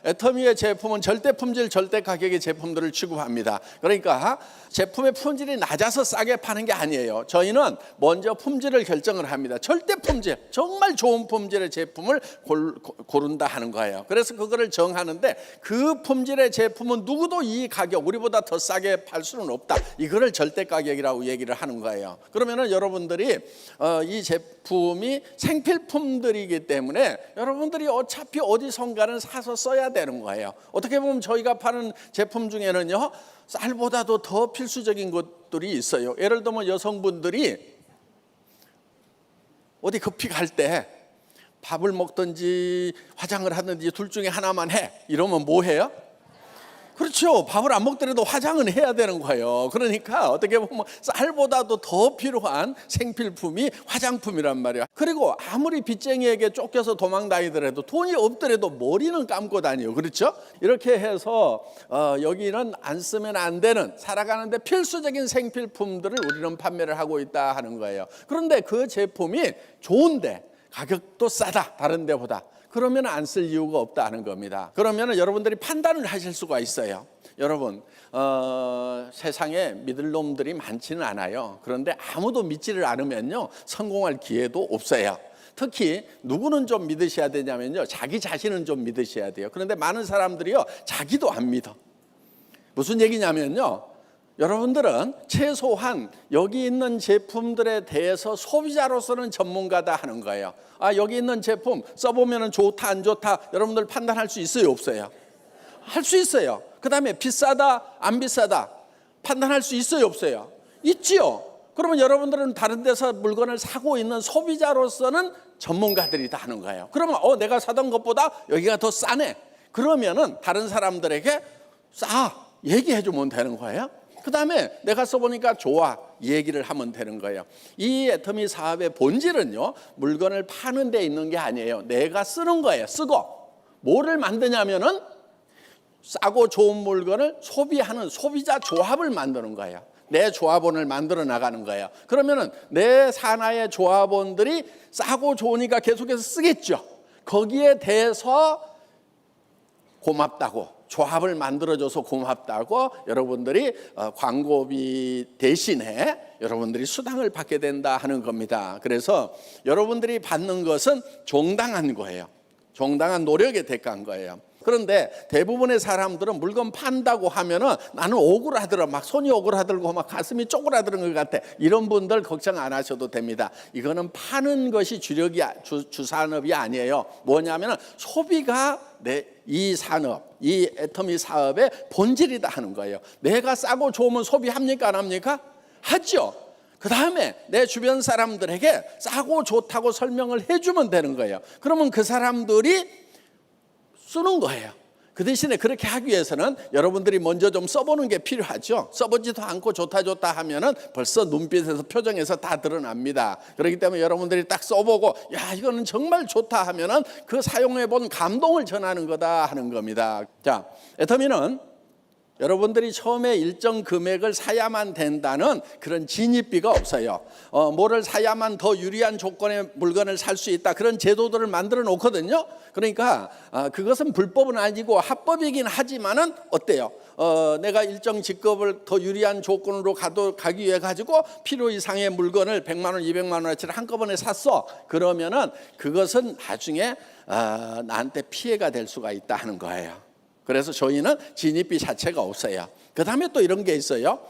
애터미의 제품은 절대 품질, 절대 가격의 제품들을 취급합니다. 그러니까 제품의 품질이 낮아서 싸게 파는 게 아니에요. 저희는 먼저 품질을 결정을 합니다. 절대 품질, 정말 좋은 품질의 제품을 고른다 하는 거예요. 그래서 그거를 정하는데 그 품질의 제품은 누구도 이 가격, 우리보다 더 싸게 팔 수는 없다. 이거를 절대 가격이라고 얘기를 하는 거예요. 그러면은 여러분들이 이 제품이 생필품들이기 때문에 여러분들이 어차피 어디선가는 사서 써야 되는 거예요. 어떻게 보면 저희가 파는 제품 중에는요, 쌀보다도 더 필수적인 것들이 있어요. 예를 들면 여성분들이 어디 급히 갈 때 밥을 먹든지 화장을 하든지 둘 중에 하나만 해. 이러면 뭐 해요? 그렇죠. 밥을 안 먹더라도 화장은 해야 되는 거예요. 그러니까 어떻게 보면 쌀보다도 더 필요한 생필품이 화장품이란 말이에요. 그리고 아무리 빚쟁이에게 쫓겨서 도망 다니더라도 돈이 없더라도 머리는 감고 다녀요. 그렇죠? 이렇게 해서 여기는 안 쓰면 안 되는, 살아가는데 필수적인 생필품들을 우리는 판매를 하고 있다 하는 거예요. 그런데 그 제품이 좋은데 가격도 싸다, 다른 데보다. 그러면 안 쓸 이유가 없다는 겁니다. 그러면 여러분들이 판단을 하실 수가 있어요. 여러분, 세상에 믿을 놈들이 많지는 않아요. 그런데 아무도 믿지를 않으면요, 성공할 기회도 없어요. 특히 누구는 좀 믿으셔야 되냐면요, 자기 자신은 좀 믿으셔야 돼요. 그런데 많은 사람들이요, 자기도 안 믿어. 무슨 얘기냐면요, 여러분들은 최소한 여기 있는 제품들에 대해서 소비자로서는 전문가다 하는 거예요. 여기 있는 제품 써보면 좋다 안 좋다 여러분들 판단할 수 있어요, 없어요? 할 수 있어요. 그 다음에 비싸다 안 비싸다 판단할 수 있어요, 없어요? 있지요. 그러면 여러분들은 다른 데서 물건을 사고 있는 소비자로서는 전문가들이다 하는 거예요. 그러면 내가 사던 것보다 여기가 더 싸네. 그러면은 다른 사람들에게 싸 얘기해 주면 되는 거예요. 그 다음에 내가 써보니까 좋아 얘기를 하면 되는 거예요. 이 애터미 사업의 본질은요, 물건을 파는 데 있는 게 아니에요. 내가 쓰는 거예요. 쓰고 뭐를 만드냐면은 싸고 좋은 물건을 소비하는 소비자 조합을 만드는 거예요. 내 조합원을 만들어 나가는 거예요. 그러면은 내 산하의 조합원들이 싸고 좋으니까 계속해서 쓰겠죠. 거기에 대해서 고맙다고, 조합을 만들어줘서 고맙다고 여러분들이 광고비 대신에 여러분들이 수당을 받게 된다 하는 겁니다. 그래서 여러분들이 받는 것은 정당한 거예요. 정당한 노력의 대가인 거예요. 그런데 대부분의 사람들은 물건 판다고 하면은 나는 억울하더라, 막 손이 억울하더라고, 막 가슴이 쪼그라드는 것 같아. 이런 분들 걱정 안 하셔도 됩니다. 이거는 파는 것이 주산업이 아니에요. 뭐냐면은 소비가 이 산업, 이 애터미 사업의 본질이다 하는 거예요. 내가 싸고 좋으면 소비합니까, 안 합니까? 하죠. 그 다음에 내 주변 사람들에게 싸고 좋다고 설명을 해주면 되는 거예요. 그러면 그 사람들이 쓰는 거예요. 그 대신에 그렇게 하기 위해서는 여러분들이 먼저 좀 써보는 게 필요하죠. 써보지도 않고 좋다 하면은 벌써 눈빛에서 표정에서 다 드러납니다. 그렇기 때문에 여러분들이 딱 써보고 야 이거는 정말 좋다 하면은 그 사용해본 감동을 전하는 거다 하는 겁니다. 자, 애터미는 여러분들이 처음에 일정 금액을 사야만 된다는 그런 진입비가 없어요. 뭐를 사야만 더 유리한 조건의 물건을 살 수 있다, 그런 제도들을 만들어 놓거든요. 그러니까 그것은 불법은 아니고 합법이긴 하지만은 어때요? 내가 일정 직급을 더 유리한 조건으로 가기 위해 가지고 필요 이상의 물건을 100만 원, 200만 원어치를 한꺼번에 샀어. 그러면은 그것은 나중에 나한테 피해가 될 수가 있다 하는 거예요. 그래서 저희는 진입비 자체가 없어요. 그 다음에 또 이런 게 있어요.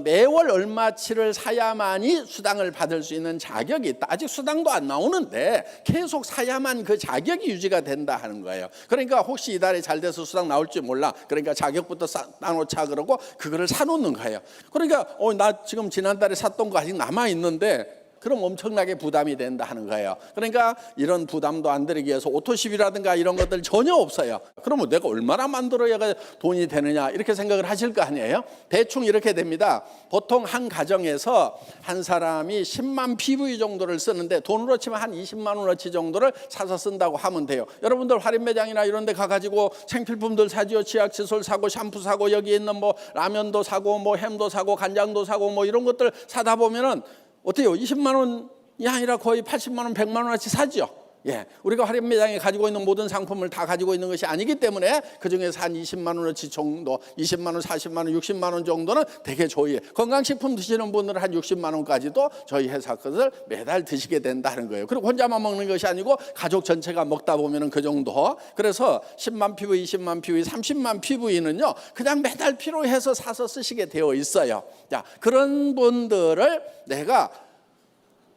매월 얼마치를 사야만이 수당을 받을 수 있는 자격이 있다. 아직 수당도 안 나오는데 계속 사야만 그 자격이 유지가 된다 하는 거예요. 그러니까 혹시 이달에 잘 돼서 수당 나올지 몰라. 그러니까 자격부터 따놓자 그러고 그거를 사놓는 거예요. 그러니까 나 지금 지난달에 샀던 거 아직 남아있는데 그럼 엄청나게 부담이 된다 하는 거예요. 그러니까 이런 부담도 안 들이기 위해서 오토십이라든가 이런 것들 전혀 없어요. 그러면 내가 얼마나 만들어야 돈이 되느냐 이렇게 생각을 하실 거 아니에요. 대충 이렇게 됩니다. 보통 한 가정에서 한 사람이 10만 PV 정도를 쓰는데 돈으로 치면 한 20만 원어치 정도를 사서 쓴다고 하면 돼요. 여러분들 할인 매장이나 이런 데 가가지고 생필품들 사지요. 치약 칫솔 사고 샴푸 사고 여기 있는 뭐 라면도 사고 뭐 햄도 사고 간장도 사고 뭐 이런 것들 사다 보면은 어때요? 20만 원이 아니라 거의 80만 원, 100만 원어치 사죠. 예, 우리가 화력 매장에 가지고 있는 모든 상품을 다 가지고 있는 것이 아니기 때문에 그중에서 한 20만 원어치 정도, 20만 원, 40만 원, 60만 원 정도는 되게 좋아요. 건강식품 드시는 분들은 한 60만 원까지도 저희 회사 것을 매달 드시게 된다는 거예요. 그리고 혼자만 먹는 것이 아니고 가족 전체가 먹다 보면은 그 정도. 그래서 10만 PV, 20만 PV, 30만 PV는요 그냥 매달 필요해서 사서 쓰시게 되어 있어요. 자, 그런 분들을 내가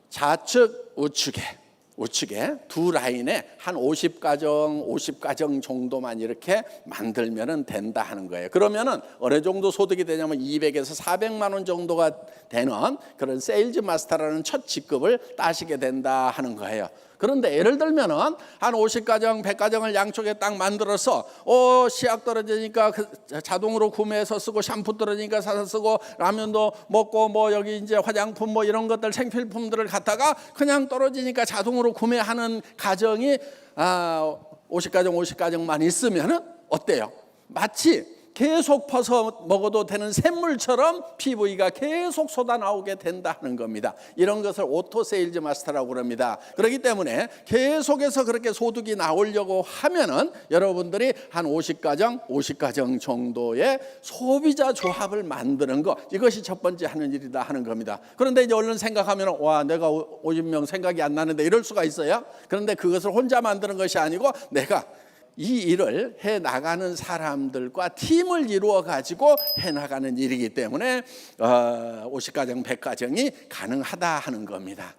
좌측, 우측에 두 라인에 한 50가정 정도만 이렇게 만들면 된다 하는 거예요. 그러면은 어느 정도 소득이 되냐면 200에서 400만 원 정도가 되는 그런 세일즈 마스터라는 첫 직급을 따시게 된다 하는 거예요. 그런데 예를 들면은 한 50가정, 100가정을 양쪽에 딱 만들어서 씨앗 떨어지니까 자동으로 구매해서 쓰고, 샴푸 떨어지니까 사서 쓰고, 라면도 먹고, 뭐 여기 이제 화장품 뭐 이런 것들 생필품들을 갖다가 그냥 떨어지니까 자동으로 구매하는 가정이 50가정만 있으면은 어때요? 마치 계속 퍼서 먹어도 되는 샘물처럼 PV가 계속 쏟아나오게 된다는 겁니다. 이런 것을 오토 세일즈 마스터라고 그럽니다. 그렇기 때문에 계속해서 그렇게 소득이 나오려고 하면은 여러분들이 한 50가정 정도의 소비자 조합을 만드는 것, 이것이 첫 번째 하는 일이다 하는 겁니다. 그런데 이제 얼른 생각하면 와, 내가 50명 생각이 안 나는데 이럴 수가 있어요. 그런데 그것을 혼자 만드는 것이 아니고 내가 이 일을 해나가는 사람들과 팀을 이루어 가지고 해나가는 일이기 때문에 50가정, 100가정이 가능하다 하는 겁니다.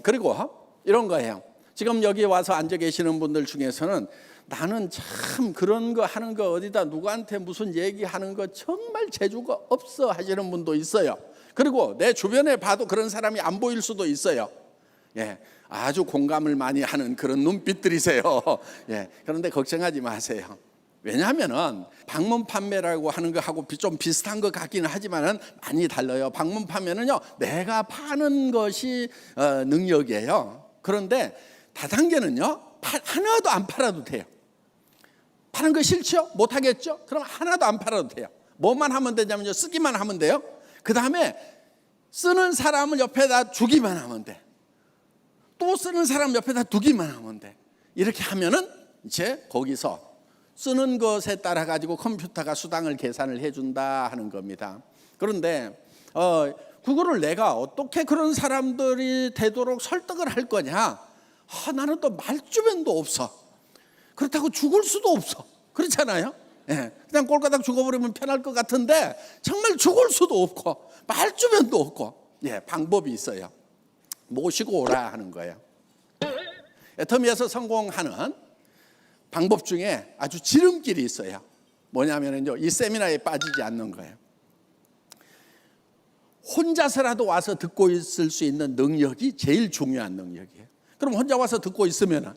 그리고 이런 거예요. 지금 여기 와서 앉아 계시는 분들 중에서는 나는 참 그런 거 하는 거 어디다 누구한테 무슨 얘기하는 거 정말 재주가 없어 하시는 분도 있어요. 그리고 내 주변에 봐도 그런 사람이 안 보일 수도 있어요. 예, 아주 공감을 많이 하는 그런 눈빛들이세요. 예, 그런데 걱정하지 마세요. 왜냐하면은 방문 판매라고 하는 거하고 좀 비슷한 것 같기는 하지만은 많이 달라요. 방문 판매는요, 내가 파는 것이 능력이에요. 그런데 다단계는요, 하나도 안 팔아도 돼요. 파는 거 싫죠? 못 하겠죠? 그럼 하나도 안 팔아도 돼요. 뭐만 하면 되냐면요, 쓰기만 하면 돼요. 그 다음에 쓰는 사람을 옆에다 주기만 하면 돼. 또 쓰는 사람 옆에다 두기만 하면 돼. 이렇게 하면은 이제 거기서 쓰는 것에 따라 가지고 컴퓨터가 수당을 계산을 해준다 하는 겁니다. 그런데 그거를 내가 어떻게 그런 사람들이 되도록 설득을 할 거냐? 나는 또 말주변도 없어. 그렇다고 죽을 수도 없어. 그렇잖아요. 예, 그냥 꼴가닥 죽어버리면 편할 것 같은데 정말 죽을 수도 없고 말주변도 없고, 예, 방법이 있어요. 모시고 오라 하는 거예요. 애터미에서 성공하는 방법 중에 아주 지름길이 있어요. 뭐냐면요, 이 세미나에 빠지지 않는 거예요. 혼자서라도 와서 듣고 있을 수 있는 능력이 제일 중요한 능력이에요. 그럼 혼자 와서 듣고 있으면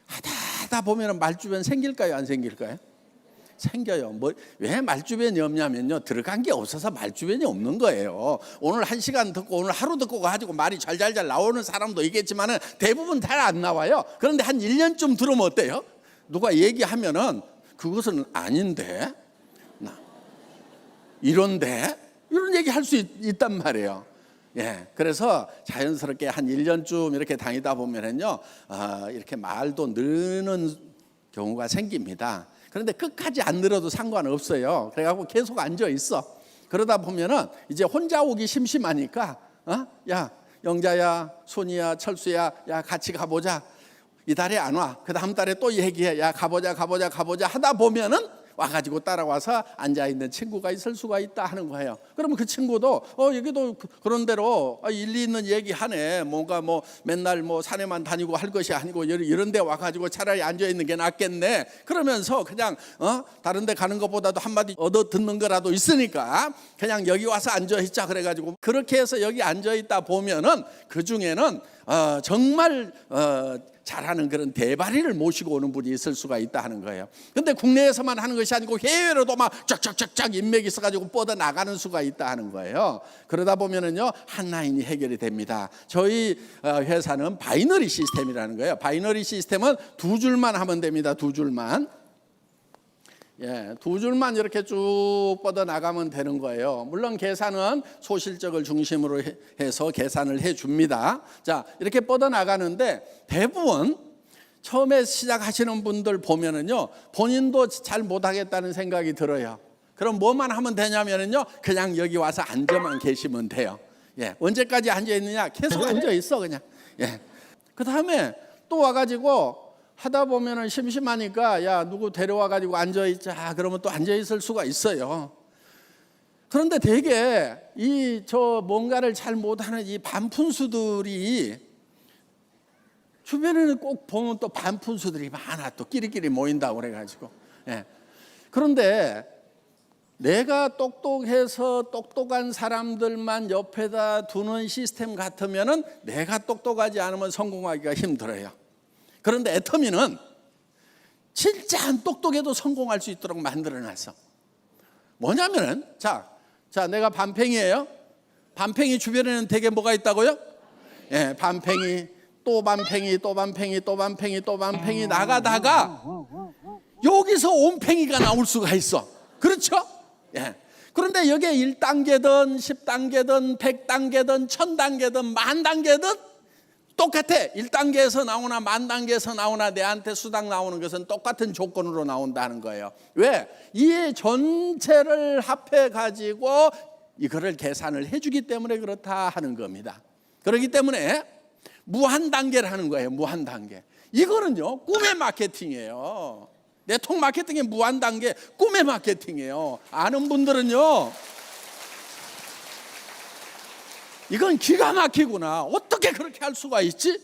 하다 보면 말주변 생길까요, 안 생길까요? 생겨요. 왜 말주변이 없냐면요, 들어간 게 없어서 말주변이 없는 거예요. 오늘 1시간 듣고 오늘 하루 듣고 가지고 말이 잘잘잘 나오는 사람도 있겠지만은 대부분 잘 안 나와요. 그런데 한 1년쯤 들으면 어때요? 누가 얘기하면은 그것은 아닌데, 이런데, 이런 얘기 할 수 있단 말이에요. 예, 그래서 자연스럽게 한 1년쯤 이렇게 다니다 보면은요, 이렇게 말도 느는 경우가 생깁니다. 그런데 끝까지 안 늘어도 상관없어요. 그래갖고 계속 앉아 있어. 그러다 보면은 이제 혼자 오기 심심하니까, 야, 영자야, 손이야, 철수야, 야, 같이 가보자. 이달에 안 와. 그 다음 달에 또 얘기해. 야, 가보자 하다 보면은 와가지고 따라와서 앉아있는 친구가 있을 수가 있다 하는 거예요. 그러면 그 친구도 여기도 그런 대로 일리 있는 얘기하네. 뭔가 뭐 맨날 뭐 산에만 다니고 할 것이 아니고 이런 데 와가지고 차라리 앉아있는 게 낫겠네. 그러면서 그냥 다른 데 가는 것보다도 한마디 얻어 듣는 거라도 있으니까 그냥 여기 와서 앉아있자 그래가지고 그렇게 해서 여기 앉아있다 보면은 그 중에는 정말 잘하는 그런 대바리를 모시고 오는 분이 있을 수가 있다 하는 거예요. 근데 국내에서만 하는 것이 아니고 해외로도 막 쫙쫙쫙쫙 인맥이 있어가지고 뻗어 나가는 수가 있다 하는 거예요. 그러다 보면은요, 한 라인이 해결이 됩니다. 저희 회사는 바이너리 시스템이라는 거예요. 바이너리 시스템은 두 줄만 하면 됩니다. 두 줄만. 예, 두 줄만 이렇게 쭉 뻗어 나가면 되는 거예요. 물론 계산은 소실적을 중심으로 해서 계산을 해 줍니다. 자, 이렇게 뻗어 나가는데 대부분 처음에 시작하시는 분들 보면은요, 본인도 잘 못하겠다는 생각이 들어요. 그럼 뭐만 하면 되냐면은요, 그냥 여기 와서 앉아만 계시면 돼요. 예, 언제까지 앉아 있느냐? 계속 앉아 있어 그냥. 예. 그 다음에 또 와가지고 하다 보면은 심심하니까 야 누구 데려와 가지고 앉아 있자 그러면 또 앉아 있을 수가 있어요. 그런데 되게 이 저 뭔가를 잘 못하는 이 반푼수들이 주변에는 꼭 보면 또 반푼수들이 많아, 또 끼리끼리 모인다고 그래가지고. 예. 그런데 내가 똑똑해서 똑똑한 사람들만 옆에다 두는 시스템 같으면은 내가 똑똑하지 않으면 성공하기가 힘들어요. 그런데 애터미는 진짜 안 똑똑해도 성공할 수 있도록 만들어놨어. 뭐냐면은 자 내가 반팽이에요. 반팽이 주변에는 되게 뭐가 있다고요? 예, 반팽이 또 반팽이 또 반팽이 또 반팽이 또 반팽이 나가다가 여기서 온팽이가 나올 수가 있어. 그렇죠? 예. 그런데 여기에 1단계든 10단계든 100단계든 1000단계든 10,000단계든 똑같아. 1단계에서 나오나 10,000단계에서 나오나 내한테 수당 나오는 것은 똑같은 조건으로 나온다는 거예요. 왜? 이 전체를 합해 가지고 이거를 계산을 해주기 때문에 그렇다 하는 겁니다. 그렇기 때문에 무한단계를 하는 거예요. 무한단계. 이거는요 꿈의 마케팅이에요. 네트워크 마케팅의 무한단계 꿈의 마케팅이에요. 아는 분들은요 이건 기가 막히구나. 어떻게 그렇게 할 수가 있지?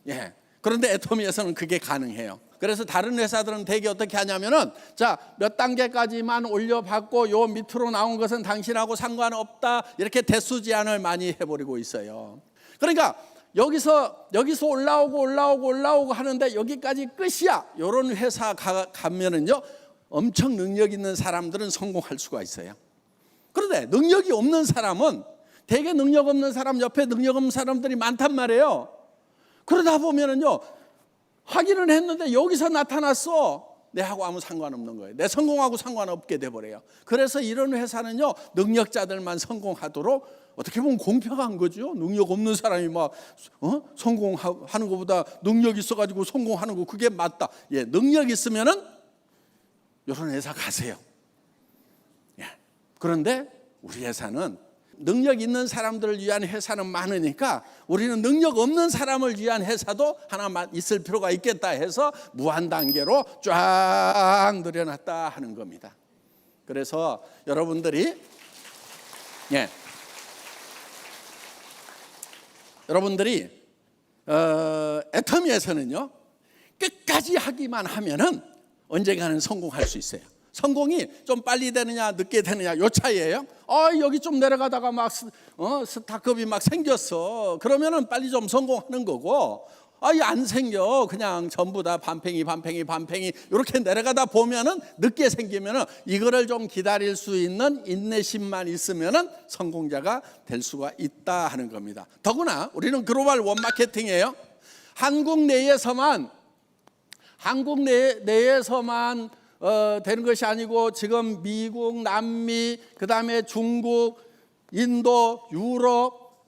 예. 그런데 애터미에서는 그게 가능해요. 그래서 다른 회사들은 되게 어떻게 하냐면은 자, 몇 단계까지만 올려받고 요 밑으로 나온 것은 당신하고 상관없다. 이렇게 대수 제한을 많이 해버리고 있어요. 그러니까 여기서 올라오고 하는데 여기까지 끝이야. 이런 회사 가면은요 엄청 능력 있는 사람들은 성공할 수가 있어요. 그런데 능력이 없는 사람은 되게 능력 없는 사람 옆에 능력 없는 사람들이 많단 말이에요. 그러다 보면은요 확인을 했는데 여기서 나타났어. 내하고 아무 상관없는 거예요. 내 성공하고 상관없게 돼버려요. 그래서 이런 회사는요 능력자들만 성공하도록 어떻게 보면 공평한 거죠. 능력 없는 사람이 막 성공하는 것보다 능력 있어가지고 성공하는 거 그게 맞다. 예, 능력 있으면은 이런 회사 가세요. 예. 그런데 우리 회사는 능력 있는 사람들을 위한 회사는 많으니까 우리는 능력 없는 사람을 위한 회사도 하나만 있을 필요가 있겠다 해서 무한단계로 쫙 늘여놨다 하는 겁니다. 그래서 여러분들이 애터미에서는요 끝까지 하기만 하면은 언젠가는 성공할 수 있어요. 성공이 좀 빨리 되느냐 늦게 되느냐 요 차이예요. 여기 좀 내려가다가 막 스타급이 막 생겼어. 그러면은 빨리 좀 성공하는 거고 안 생겨. 그냥 전부 다 반팽이 이렇게 내려가다 보면은 늦게 생기면은 이거를 좀 기다릴 수 있는 인내심만 있으면은 성공자가 될 수가 있다 하는 겁니다. 더구나 우리는 글로벌 원마케팅이에요. 한국 내에서만 되는 것이 아니고 지금 미국, 남미, 그다음에 중국, 인도, 유럽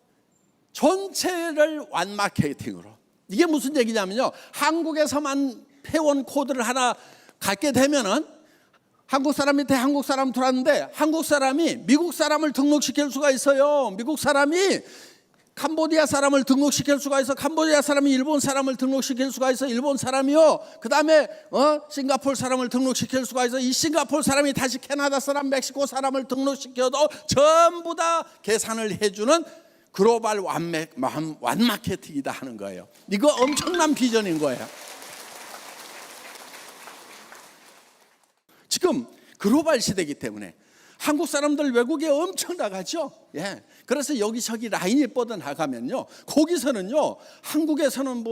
전체를 완마케팅으로. 이게 무슨 얘기냐면요. 한국에서만 회원 코드를 하나 갖게 되면은 한국 사람 밑에 한국 사람 들어왔는데 한국 사람이 미국 사람을 등록시킬 수가 있어요. 미국 사람이 캄보디아 사람을 등록시킬 수가 있어. 캄보디아 사람이 일본 사람을 등록시킬 수가 있어. 일본 사람이요. 그 다음에 싱가포르 사람을 등록시킬 수가 있어. 이 싱가포르 사람이 다시 캐나다 사람, 멕시코 사람을 등록시켜도 전부 다 계산을 해주는 글로벌 완마케팅이다 하는 거예요. 이거 엄청난 비전인 거예요. 지금 글로벌 시대이기 때문에 한국 사람들 외국에 엄청 나가죠. 예. 그래서 여기저기 라인이 뻗어 나가면요. 거기서는요. 한국에서는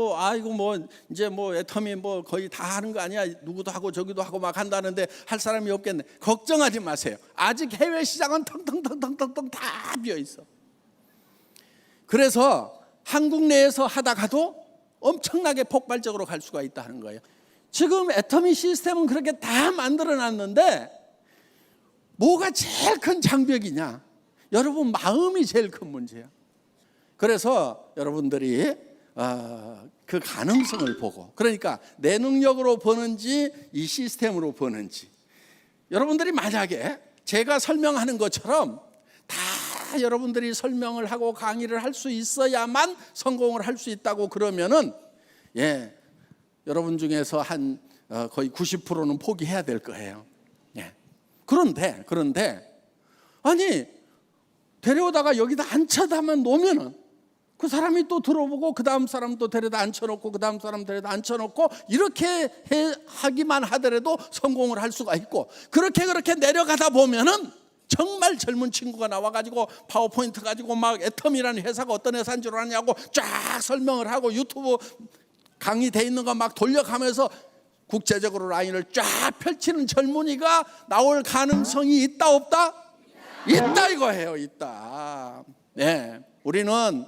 이제 애터미 거의 다 하는 거 아니야. 누구도 하고 저기도 하고 막 한다는데 할 사람이 없겠네. 걱정하지 마세요. 아직 해외 시장은 텅텅텅텅텅 다 비어 있어. 그래서 한국 내에서 하다가도 엄청나게 폭발적으로 갈 수가 있다 하는 거예요. 지금 애터미 시스템은 그렇게 다 만들어놨는데 뭐가 제일 큰 장벽이냐? 여러분 마음이 제일 큰 문제야. 그래서 여러분들이 그 가능성을 보고, 그러니까 내 능력으로 보는지 이 시스템으로 보는지, 여러분들이 만약에 제가 설명하는 것처럼 다 여러분들이 설명을 하고 강의를 할 수 있어야만 성공을 할 수 있다고 그러면은 여러분 중에서 한 거의 90%는 포기해야 될 거예요. 그런데 아니 데려오다가 여기다 앉혀다만 놓으면은 그 사람이 또 들어보고 그 다음 사람 또 데려다 앉혀놓고 그 다음 사람 데려다 앉혀놓고 이렇게 하기만 하더라도 성공을 할 수가 있고, 그렇게 내려가다 보면은 정말 젊은 친구가 나와가지고 파워포인트 가지고 막 애텀이라는 회사가 어떤 회사인 줄 아냐고 쫙 설명을 하고 유튜브 강의돼 있는 거 막 돌려가면서 국제적으로 라인을 쫙 펼치는 젊은이가 나올 가능성이 있다 없다? 있다 이거예요. 있다. 우리는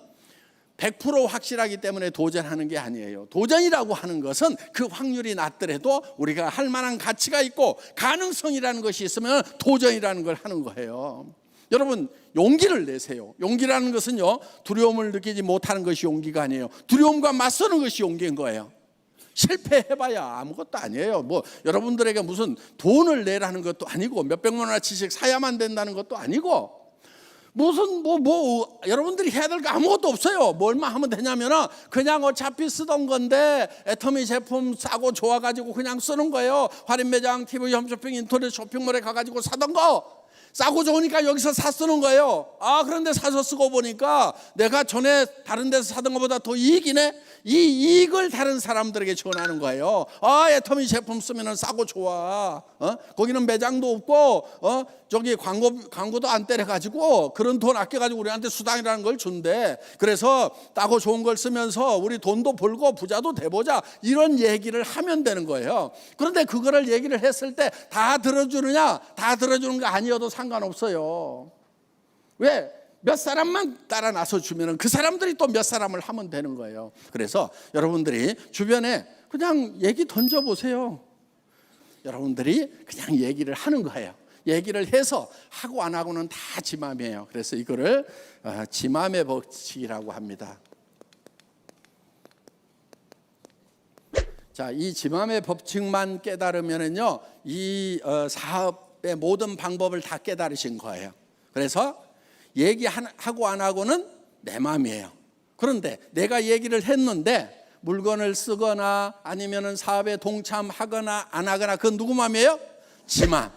100% 확실하기 때문에 도전하는 게 아니에요. 도전이라고 하는 것은 그 확률이 낮더라도 우리가 할 만한 가치가 있고 가능성이라는 것이 있으면 도전이라는 걸 하는 거예요. 여러분 용기를 내세요. 용기라는 것은요, 두려움을 느끼지 못하는 것이 용기가 아니에요. 두려움과 맞서는 것이 용기인 거예요. 실패해봐야 아무것도 아니에요. 뭐 여러분들에게 무슨 돈을 내라는 것도 아니고 몇백만 원어치씩 사야만 된다는 것도 아니고 무슨 여러분들이 해야 될 거 아무것도 없어요. 뭐 얼마 하면 되냐면은 그냥 어차피 쓰던 건데 애터미 제품 싸고 좋아가지고 그냥 쓰는 거예요. 할인 매장, TV 홈쇼핑, 인터넷 쇼핑몰에 가가지고 사던 거 싸고 좋으니까 여기서 사 쓰는 거예요. 그런데 사서 쓰고 보니까 내가 전에 다른 데서 사던 것보다 더 이익이네. 이 이익을 다른 사람들에게 전하는 거예요. 애터미 제품 쓰면 싸고 좋아. 거기는 매장도 없고 저기 광고도 안 때려가지고 그런 돈 아껴가지고 우리한테 수당이라는 걸 준대. 그래서 싸고 좋은 걸 쓰면서 우리 돈도 벌고 부자도 돼보자, 이런 얘기를 하면 되는 거예요. 그런데 그거를 얘기를 했을 때 다 들어주느냐? 다 들어주는 거 아니어도 상관없어요. 왜? 몇 사람만 따라 나서 주면 그 사람들이 또 몇 사람을 하면 되는 거예요. 그래서 여러분들이 주변에 그냥 얘기 던져보세요. 여러분들이 그냥 얘기를 하는 거예요. 얘기를 해서 하고 안 하고는 다 지 맘이에요. 그래서 이거를 지 맘의 법칙이라고 합니다. 자, 이 지 맘의 법칙만 깨달으면은요, 이 사업의 모든 방법을 다 깨달으신 거예요. 그래서 얘기하고 안 하고는 내 마음이에요. 그런데 내가 얘기를 했는데 물건을 쓰거나 아니면은 사업에 동참하거나 안 하거나 그건 누구 마음이에요? 지 맘.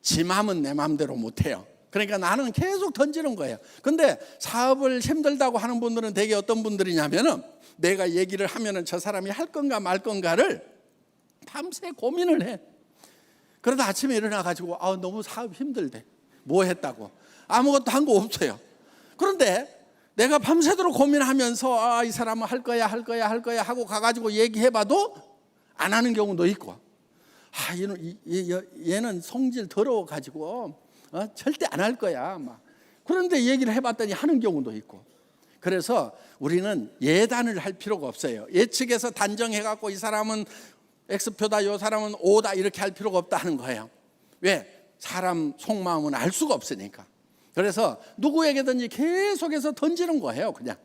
지 맘은 내 마음대로 못해요. 그러니까 나는 계속 던지는 거예요. 근데 사업을 힘들다고 하는 분들은 되게 어떤 분들이냐면은 내가 얘기를 하면은 저 사람이 할 건가 말 건가를 밤새 고민을 해. 그러다 아침에 일어나가지고 너무 사업 힘들대. 뭐 했다고? 아무것도 한 거 없어요. 그런데 내가 밤새도록 고민하면서 이 사람은 할 거야 하고 가가지고 얘기해봐도 안 하는 경우도 있고, 얘는 성질 더러워가지고 절대 안 할 거야 막. 그런데 얘기를 해봤더니 하는 경우도 있고. 그래서 우리는 예단을 할 필요가 없어요. 예측해서 단정해갖고 이 사람은 X표다, 이 사람은 O다 이렇게 할 필요가 없다 하는 거예요. 왜? 사람 속마음은 알 수가 없으니까. 그래서 누구에게든지 계속해서 던지는 거예요. 그냥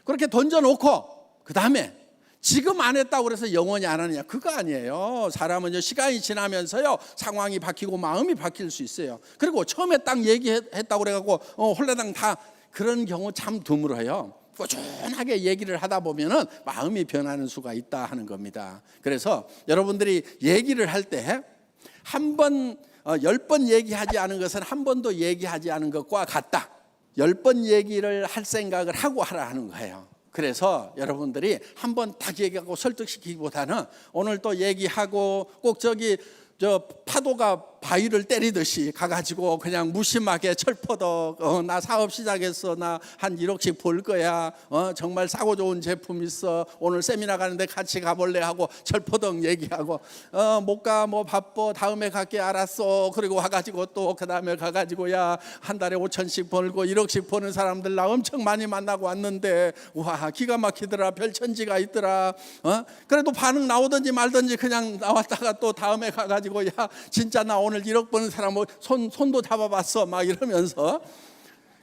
그렇게 던져놓고 그 다음에 지금 안 했다고 그래서 영원히 안 하느냐, 그거 아니에요. 사람은 시간이 지나면서요 상황이 바뀌고 마음이 바뀔 수 있어요. 그리고 처음에 딱 얘기했다고 그래갖고 홀라당 다 그런 경우 참 드물어요. 꾸준하게 얘기를 하다 보면은 마음이 변하는 수가 있다 하는 겁니다. 그래서 여러분들이 얘기를 할 때 한 번 10번 얘기하지 않은 것은 한 번도 얘기하지 않은 것과 같다. 10번 얘기를 할 생각을 하고 하라 하는 거예요. 그래서 여러분들이 한 번 딱 얘기하고 설득시키기보다는 오늘 또 얘기하고 꼭 저 파도가 바위를 때리듯이 가가지고 그냥 무심하게 철퍼덕 나 사업 시작했어, 나 한 1억씩 벌 거야, 정말 싸고 좋은 제품 있어, 오늘 세미나 가는데 같이 가볼래 하고 철퍼덕 얘기하고 못 가, 뭐 바빠, 다음에 갈게, 알았어. 그리고 와가지고 또 그 다음에 가가지고 야 한 달에 5천씩 벌고 1억씩 버는 사람들 나 엄청 많이 만나고 왔는데 와 기가 막히더라, 별천지가 있더라. 그래도 반응 나오든지 말든지 그냥 나왔다가 또 다음에 가가지고 야 진짜 나 오늘 1억 버는 사람 손도 잡아봤어 막 이러면서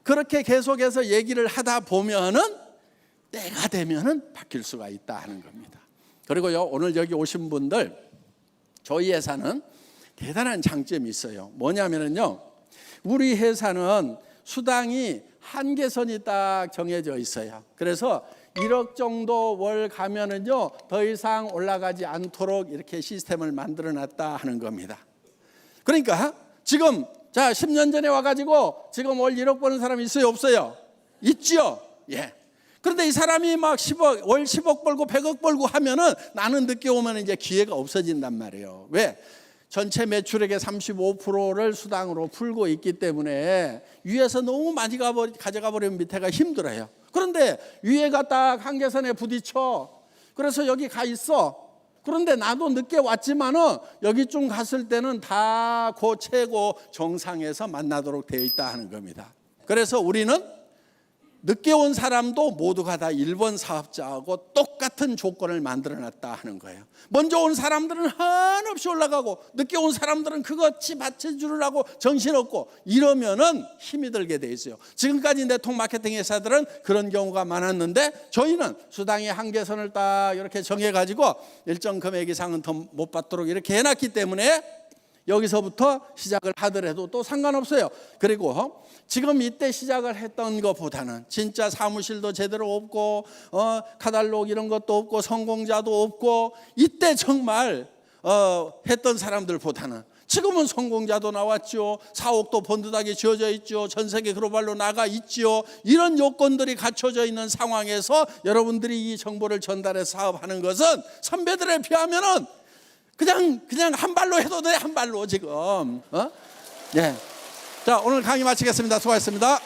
그렇게 계속해서 얘기를 하다 보면은 때가 되면은 바뀔 수가 있다 하는 겁니다. 그리고요, 오늘 여기 오신 분들, 저희 회사는 대단한 장점이 있어요. 뭐냐면요, 우리 회사는 수당이 한계선이 딱 정해져 있어요. 그래서 1억 정도 월 가면은요, 더 이상 올라가지 않도록 이렇게 시스템을 만들어 놨다 하는 겁니다. 그러니까 지금 자 10년 전에 와가지고 지금 월 1억 버는 사람이 있어요, 없어요? 있죠. 예. 그런데 이 사람이 막 10억, 월 10억 벌고 100억 벌고 하면은 나는 늦게 오면 이제 기회가 없어진단 말이에요. 왜? 전체 매출액의 35%를 수당으로 풀고 있기 때문에 위에서 너무 많이 가져가 버리면 밑에가 힘들어요. 그런데 위에가 딱 한계선에 부딪혀. 그래서 여기 가 있어. 그런데 나도 늦게 왔지만은 여기쯤 갔을 때는 다 그 최고 정상에서 만나도록 되어 있다 하는 겁니다. 그래서 우리는 늦게 온 사람도 모두가 다 1번 사업자하고 똑같은 조건을 만들어놨다 하는 거예요. 먼저 온 사람들은 한없이 올라가고 늦게 온 사람들은 그것이 받쳐주려고 정신없고 이러면은 힘이 들게 돼 있어요. 지금까지 네트워크 마케팅 회사들은 그런 경우가 많았는데 저희는 수당의 한계선을 딱 이렇게 정해가지고 일정 금액 이상은 더 못 받도록 이렇게 해놨기 때문에 여기서부터 시작을 하더라도 또 상관없어요. 그리고 지금 이때 시작을 했던 것보다는 진짜 사무실도 제대로 없고 카탈로그 이런 것도 없고 성공자도 없고 이때 정말 했던 사람들보다는 지금은 성공자도 나왔죠. 4억도 번듯하게 지어져 있죠. 전 세계 글로벌로 나가 있죠. 이런 요건들이 갖춰져 있는 상황에서 여러분들이 이 정보를 전달해서 사업하는 것은 선배들에 비하면은 그냥 한 발로 해도 돼, 한 발로 지금. 예. 자, 오늘 강의 마치겠습니다. 수고하셨습니다.